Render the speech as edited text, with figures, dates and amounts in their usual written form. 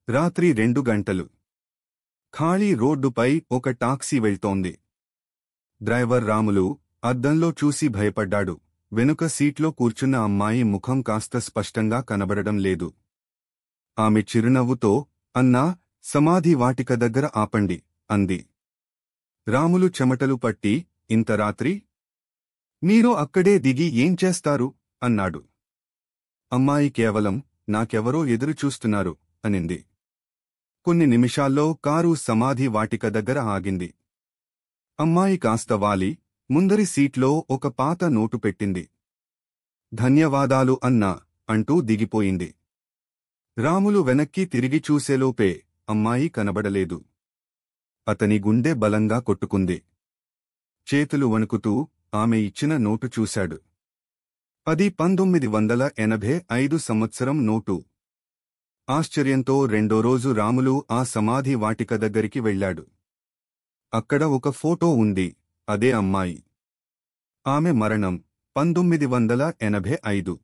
రాత్రి 2 గంటలు. ఖాళీ రోడ్డుపై ఒక టాక్సీ వెళ్తోంది. డ్రైవర్ రాములు అద్దంలో చూసి భయపడ్డాడు. వెనుక సీట్లో కూర్చున్న అమ్మాయి ముఖం కాస్త స్పష్టంగా కనబడడం లేదు. ఆమె చిరునవ్వుతో, అన్నా, సమాధి వాటిక దగ్గర ఆపండి అంది. రాములు చెమటలు పట్టి, ఇంత రాత్రి? మీరు అక్కడే దిగి ఏం చేస్తారు అన్నాడు. అమ్మాయి కేవలం, నాకెవరో ఎదురుచూస్తున్నారు అనింది. కొన్ని నిమిషాల్లో కారు సమాధి వాటిక దగ్గర ఆగింది. అమ్మాయి కాస్త వాలి, ముందరి సీట్లో ఒక పాత నోటు పెట్టింది. ధన్యవాదాలు అన్నా అంటూ దిగిపోయింది. రాములు వెనక్కి తిరిగి చూసేలోపే అమ్మాయి కనబడలేదు. అతని గుండె బలంగా కొట్టుకుంది. చేతులు వణుకుతూ ఆమె ఇచ్చిన నోటు చూశాడు. అది 1985 సంవత్సరం నోటు. ఆశ్చర్యంతో రెండో రోజు రాములు ఆ సమాధి వాటిక దగ్గరికి వెళ్ళాడు. అక్కడ ఒక ఫోటో ఉంది. అదే అమ్మాయి. ఆమె మరణం 1985.